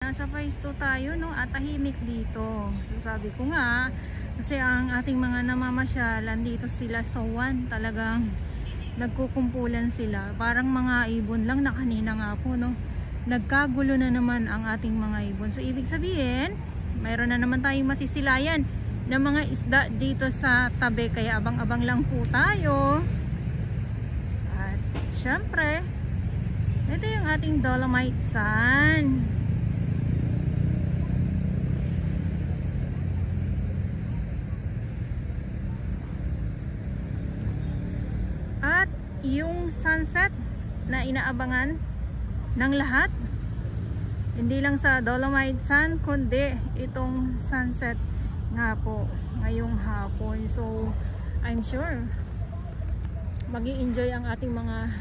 nasa phase 2 tayo, no, at tahimik dito. So sabi ko nga, kasi ang ating mga namamasyal, dito sila sa 1, talagang nagkukumpulan sila. Parang mga ibon lang na kanina nga po, no. Nagkagulo na naman ang ating mga ibon. So ibig sabihin, mayroon na naman tayong masisilayan ng mga isda dito sa tabi. Kaya abang-abang lang po tayo. At syempre, ito yung ating Dolomite Sun. At yung sunset na inaabangan ng lahat, hindi lang sa Dolomite Sun, kundi itong sunset nga po ngayong hapon. So I'm sure magi-enjoy ang ating mga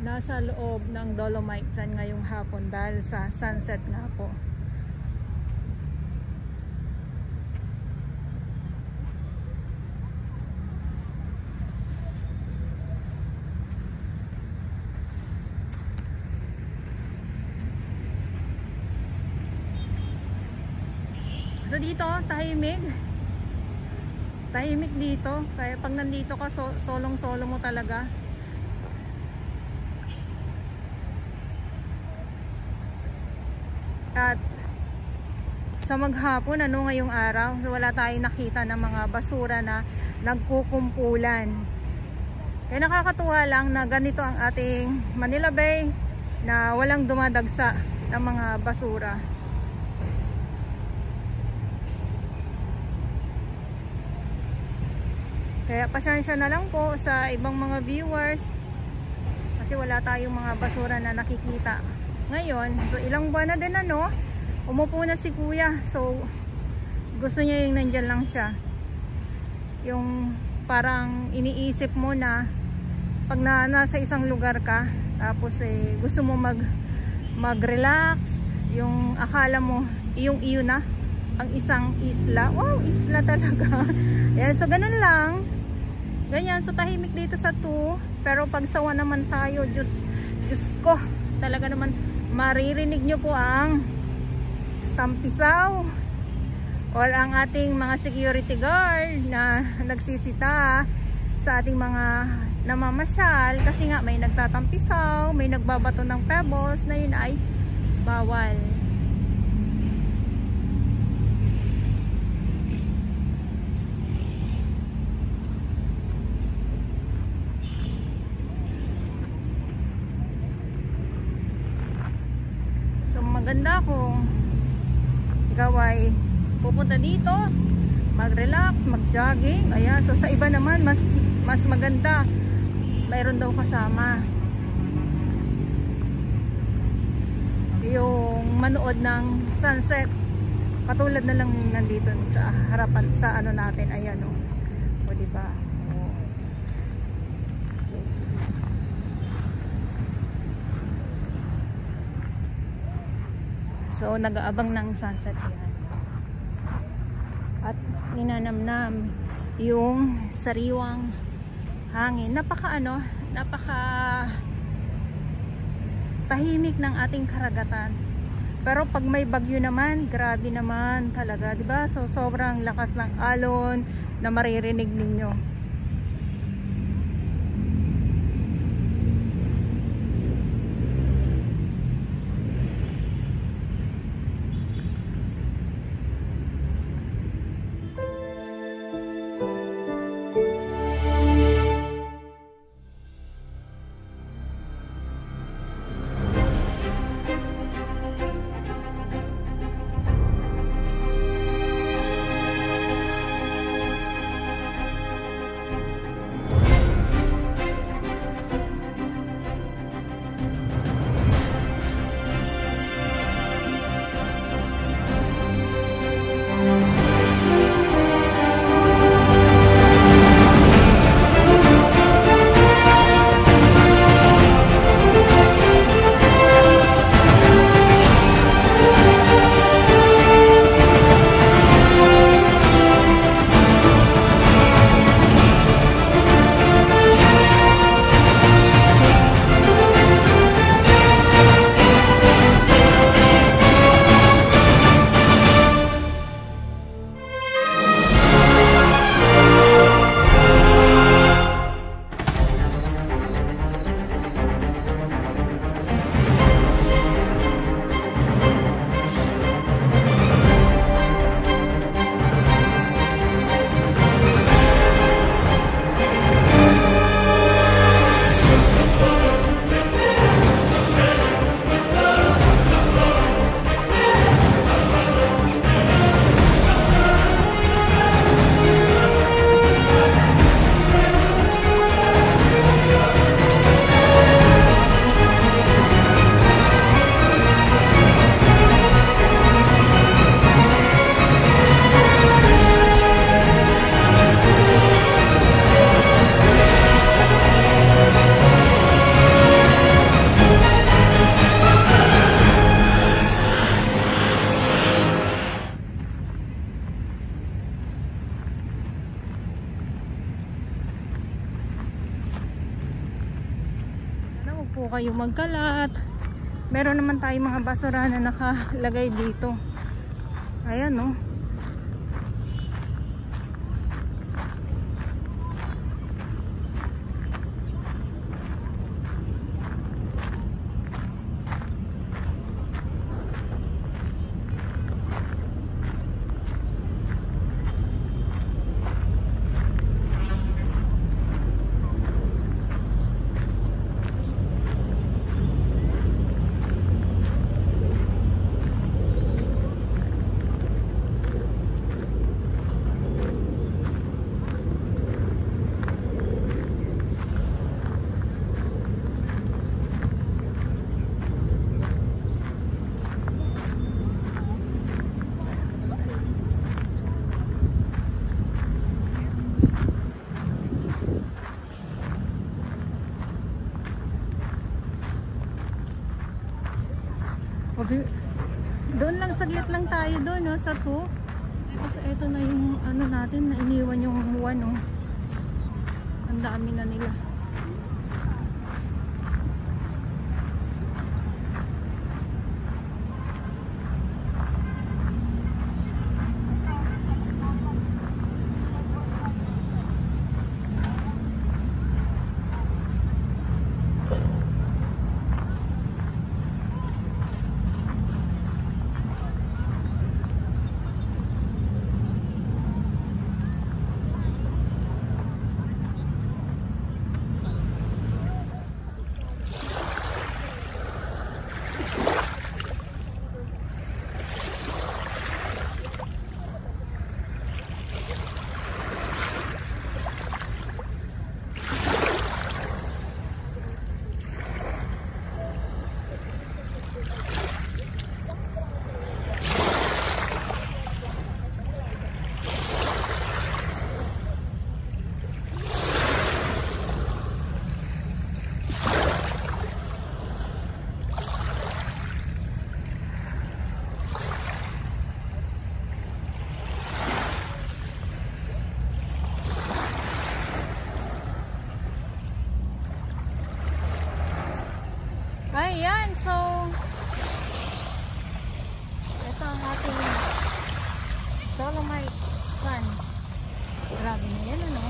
nasa loob ng Dolomite Sun ngayong hapon dahil sa sunset nga po. So dito tahimik dito, kaya pag nandito ka solong-solo mo talaga. At sa maghapon, ngayong araw, wala tayong nakita ng mga basura na nagkukumpulan. Kaya nakakatuwa lang na ganito ang ating Manila Bay, na walang dumadagsa ng mga basura. Kaya pasensya na lang po sa ibang mga viewers, kasi wala tayong mga basura na nakikita ngayon. So ilang buwan na din, umupo na si kuya. So gusto niya yung nandyan lang siya, yung parang iniisip mo na pag nasa isang lugar ka, tapos gusto mo mag-relax, yung akala mo iyo na ang isang isla. Wow, isla talaga. Yan, so ganun lang, ganyan. So tahimik dito sa 2, pero pag sa 1 naman tayo, Diyos ko, talaga naman maririnig nyo po ang tampisaw or ang ating mga security guard na nagsisita sa ating mga namamasyal, kasi nga may nagtatampisaw, may nagbabato ng pebbles, na yun ay bawal. So maganda kung ikaw ay pupunta dito, mag-relax, mag-jogging. Ayan, so sa iba naman mas maganda, mayroon daw kasama yung manood ng sunset, katulad na lang nandito sa harapan sa natin. Ayan, o diba? So nag-aabang ng sunset yan. At ninanamnam yung sariwang hangin. Napaka tahimik ng ating karagatan. Pero pag may bagyo naman, grabe naman talaga, 'di ba? So sobrang lakas ng alon na maririnig ninyo. kayo magkalat. Meron naman tayong mga basura na nakalagay dito. Ayan, no. Doon lang, saglit lang tayo doon, no, sa 2. Tapos eto na yung ano natin, na iniwan yung 1, no. Ang dami na nila. Ayan, so ito ang ating Dolomite Sun. Grabe na yan, ano?